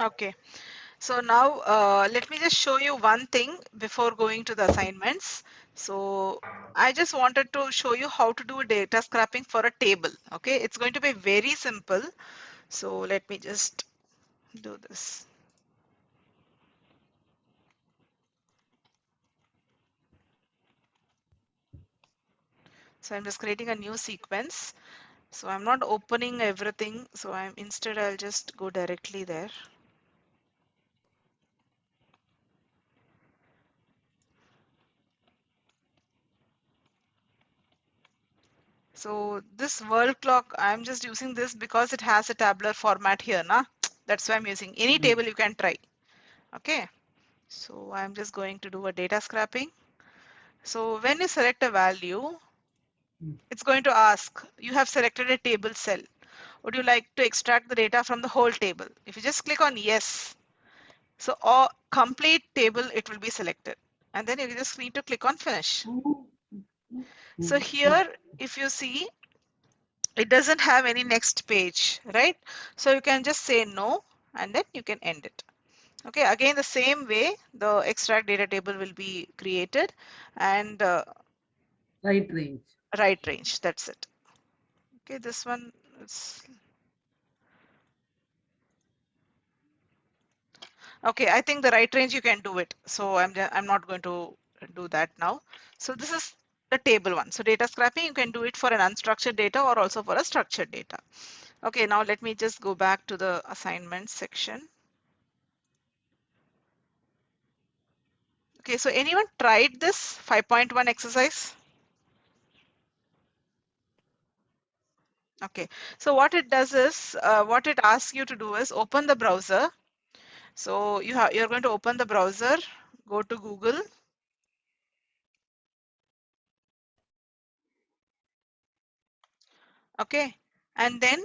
Okay. So now let me just show you one thing before going to the assignments. So I just wanted to show you how to do data scrapping for a table. Okay, it's going to be very simple. So let me just do this. So I'm just creating a new sequence. So I'm not opening everything. So I'll just go directly there. So this world clock, I'm just using this because it has a tabular format here, na? That's why I'm using. Any table you can try. Okay. So I'm just going to do a data scrapping. So when you select a value, it's going to ask, you have selected a table cell. Would you like to extract the data from the whole table? If you just click on yes, so all complete table, it will be selected. And then you just need to click on finish. So here, if you see, it doesn't have any next page, right? So you can just say no, and then you can end it. Okay, again, the same way, the extract data table will be created and Right range. right range. That's it. Okay, this one is okay. I think the right range you can do it. So I'm not going to do that now. So this is the table one. So data scrapping, you can do it for an unstructured data or also for a structured data. Okay, now let me just go back to the assignment section. Okay, so anyone tried this 5.1 exercise? Okay, so what it does is, what it asks you to do is open the browser. So you're going to open the browser, go to Google. Okay, and then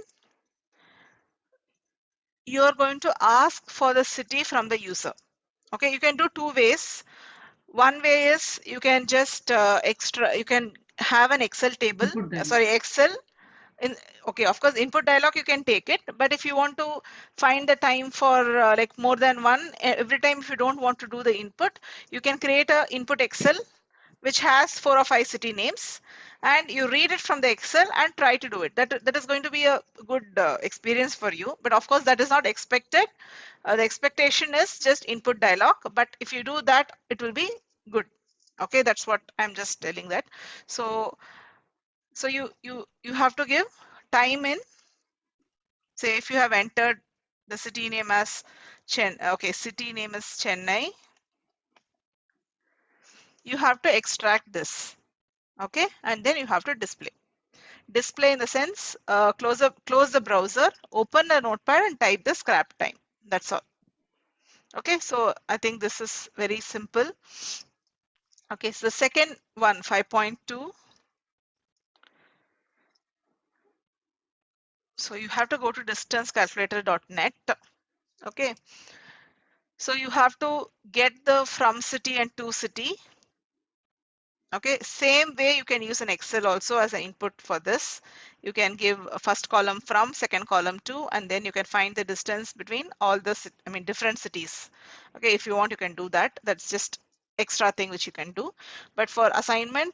you're going to ask for the city from the user. Okay, you can do two ways. One way is you can just you can have an Excel table, Input dialog. sorry, Excel. In, okay, of course, input dialog you can take it, but if you want to find the time for like more than one, every time if you don't want to do the input, you can create a input Excel which has 4 or 5 city names, and you read it from the Excel and try to do it. That is going to be a good experience for you, but of course that is not expected. The expectation is just input dialog, but if you do that, it will be good. Okay, that's what I'm just telling that. So you have to give time in. Say if you have entered the city name as okay, city name is Chennai. You have to extract this. Okay, and then you have to display. Display in the sense, close the browser, open the notepad and type the scrap time. That's all. Okay, so I think this is very simple. Okay, so the second one, 5.2. So you have to go to distancecalculator.net. Okay, so you have to get the from city and to city. Okay, same way you can use an Excel also as an input for this. You can give a first column from, second column to, and then you can find the distance between all the, different cities. Okay, if you want, you can do that. That's just extra thing which you can do. But for assignment,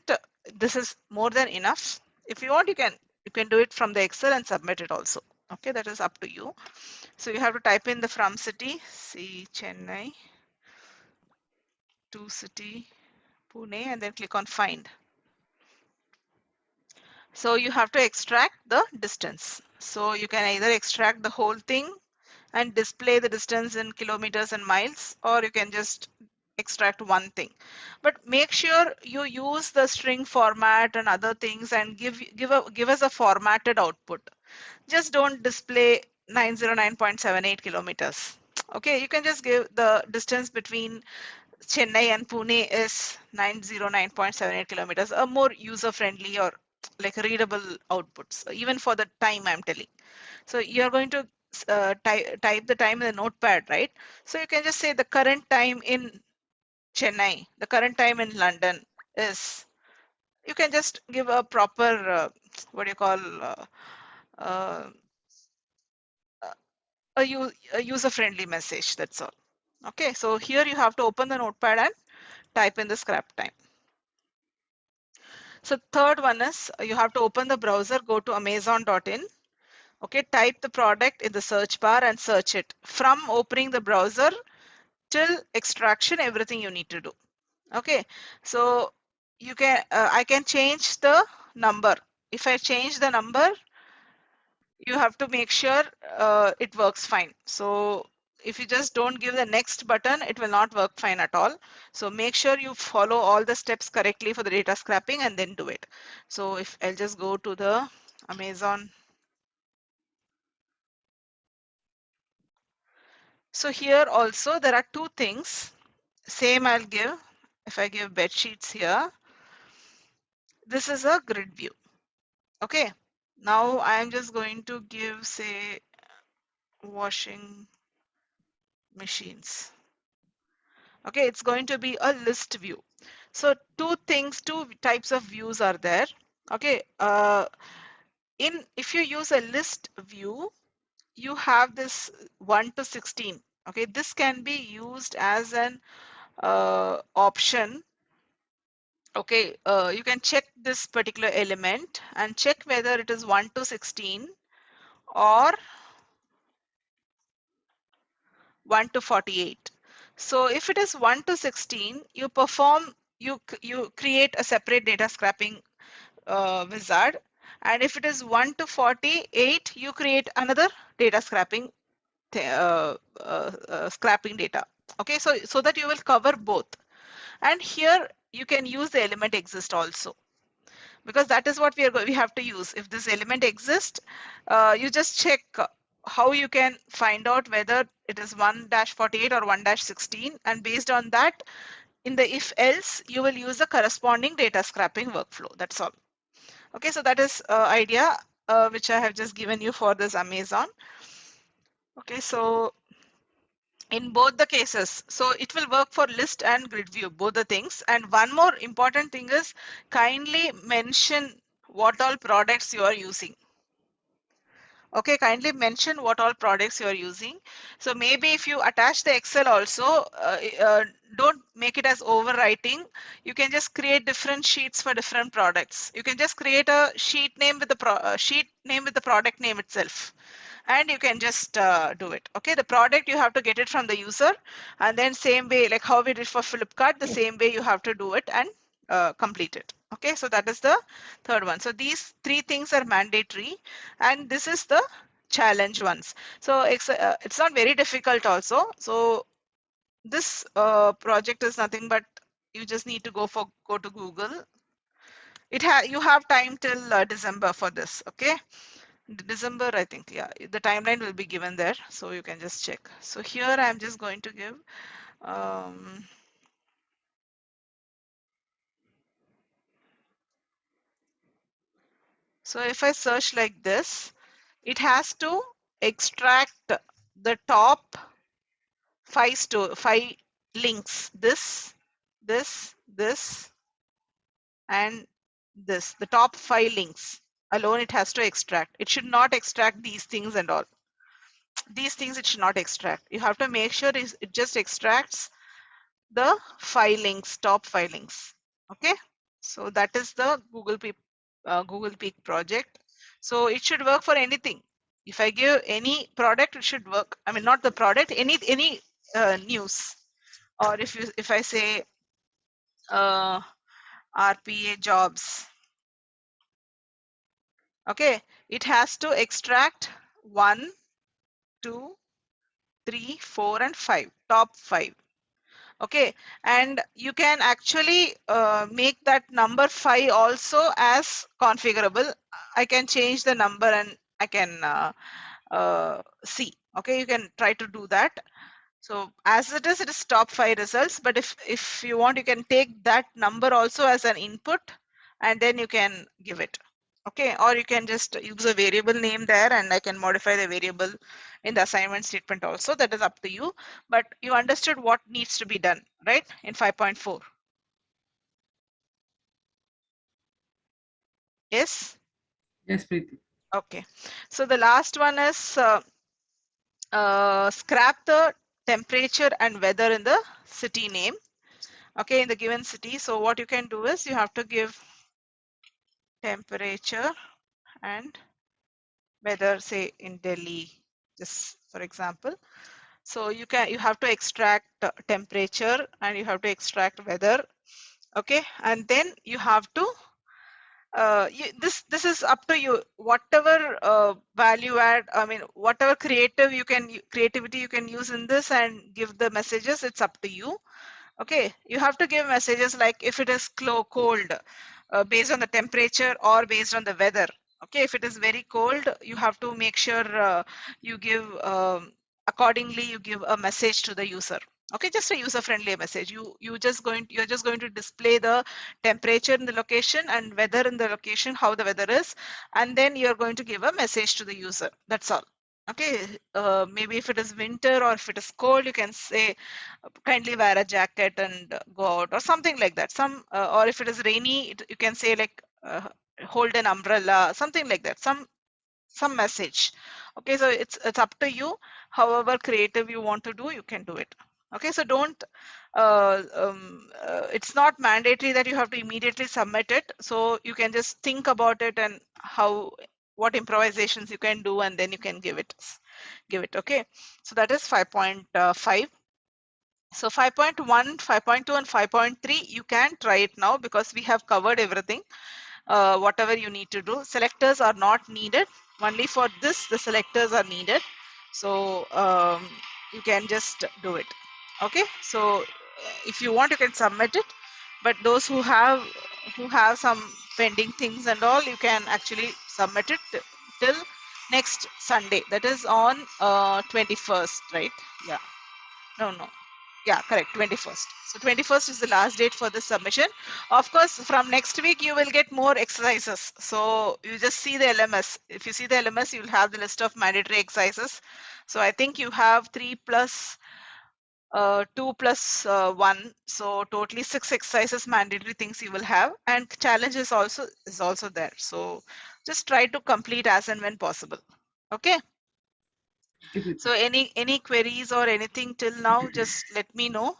this is more than enough. If you want, you can do it from the Excel and submit it also. Okay, that is up to you. So you have to type in the from city, see Chennai, to city, Pune, and then click on find. So you have to extract the distance. So you can either extract the whole thing and display the distance in kilometers and miles, or you can just extract one thing. But make sure you use the string format and other things and give us a formatted output. Just don't display 909.78 kilometers. Okay, you can just give the distance between Chennai and Pune is 909.78 kilometers, a more user-friendly or like readable outputs, even for the time I'm telling. So you're going to type the time in the notepad, right? So you can just say the current time in Chennai, the current time in London is, you can just give a proper, what do you call, uh, a user-friendly message. That's all. Okay, so here you have to open the notepad and type in the scrap time. So third one is you have to open the browser, go to amazon.in. Okay, type the product in the search bar and search it. From opening the browser till extraction, everything you need to do. Okay, so you can I can change the number. If I change the number, you have to make sure it works fine. So if you just don't give the next button, it will not work fine at all. So make sure you follow all the steps correctly for the data scrapping and then do it. So if I'll just go to the Amazon. So here also there are two things. Same I'll give. If I give bed sheets here, this is a grid view. Okay. Now I'm just going to give, say, washing machines. Okay, it's going to be a list view. So two types of views are there. Okay, if you use a list view, you have this 1 to 16. Okay, this can be used as an option. Okay, you can check this particular element and check whether it is 1 to 16 or 1 to 48. So if it is 1 to 16, you create a separate data scrapping wizard, and if it is 1 to 48, you create another data scrapping scrapping data. Okay, so that you will cover both. And here you can use the element exist also, because that is what we have to use. If this element exists, you just check how you can find out whether it is 1-48 or 1-16, and based on that, in the if else, you will use the corresponding data scrapping workflow. That's all. Okay, so that is idea which I have just given you for this Amazon. Okay, so in both the cases, so it will work for list and grid view, both the things. And one more important thing is, kindly mention what all products you are using. Okay, kindly mention what all products you are using. So maybe if you attach the Excel also, don't make it as overwriting. You can just create different sheets for different products. You can just create a sheet name with the sheet name with the product name itself, and you can just do it. Okay, the product you have to get it from the user, and then same way like how we did for Flipkart, the same way you have to do it and complete it. Okay, so that is the third one. So these three things are mandatory, and this is the challenge ones. So it's not very difficult also. So this project is nothing but you just need to go to Google. You have time till December for this. Okay, December, I think. Yeah, the timeline will be given there, so you can just check. So here I'm just going to give um, so if I search like this, it has to extract the top five links, this and this, the top 5 links alone it has to extract. It should not extract these things and all. These things it should not extract. You have to make sure it just extracts the top 5 links. Okay, so that is the Google Peak project. So it should work for anything. If I give any product, it should work. I mean, not the product, any news, or if I say uh, RPA jobs. Okay, it has to extract 1, 2, 3, 4, and 5, top 5. Okay, and you can actually make that number 5 also as configurable. I can change the number and I can see. Okay, you can try to do that. So as it is top 5 results, but if you want, you can take that number also as an input and then you can give it. Okay, or you can just use a variable name there and I can modify the variable in the assignment statement also. That is up to you, but you understood what needs to be done, right, in 5.4. Yes. Yes, Preeti. Okay, so the last one is scrap the temperature and weather in the city name, okay, in the given city. So what you can do is you have to give temperature and weather, say in Delhi, just for example. So you have to extract temperature and you have to extract weather, okay, and then you have to this is up to you, whatever value add, I mean whatever creativity you can use in this and give the messages, it's up to you. Okay, you have to give messages like if it is cold, based on the temperature or based on the weather. Okay, if it is very cold, you have to make sure you give accordingly, you give a message to the user. Okay, just a user friendly message. You're just going to display the temperature in the location and weather in the location, how the weather is, and then you're going to give a message to the user. That's all. Okay, maybe if it is winter or if it is cold, you can say kindly wear a jacket and go out or something like that. Or if it is rainy, you can say like hold an umbrella, something like that. Some message. Okay, so it's up to you. However creative you want to do, you can do it. Okay, so don't it's not mandatory that you have to immediately submit it, so you can just think about it and what improvisations you can do, and then you can give it. Okay, so that is 5.5. so 5.1, 5.2 and 5.3, you can try it now because we have covered everything. Whatever you need to do, selectors are not needed. Only for this the selectors are needed. So you can just do it. Okay, so if you want, you can submit it, but those who have some pending things and all, you can actually submit it till next Sunday, that is on 21st, right? Yeah, no, yeah, correct, 21st. So 21st is the last date for the submission. Of course, from next week you will get more exercises, so you just see the LMS. If you see the LMS, you'll have the list of mandatory exercises. So I think you have 3 plus 2 plus 1, so totally 6 exercises, mandatory things you will have, and challenge is also there. So just try to complete as and when possible. Okay, Okay. so any queries or anything till now, just let me know.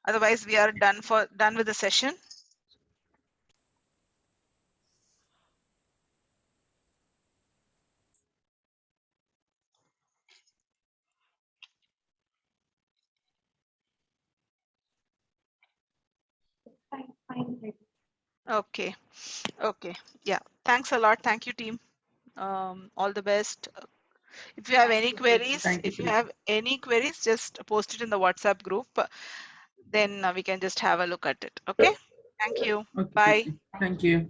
Otherwise, we are done with the session. Fine. Okay. Okay. Yeah. Thanks a lot. Thank you, team. All the best. If you have any queries, Thank you. just post it in the WhatsApp group. Then we can just have a look at it. Okay. Thank you. Okay. Bye. Thank you.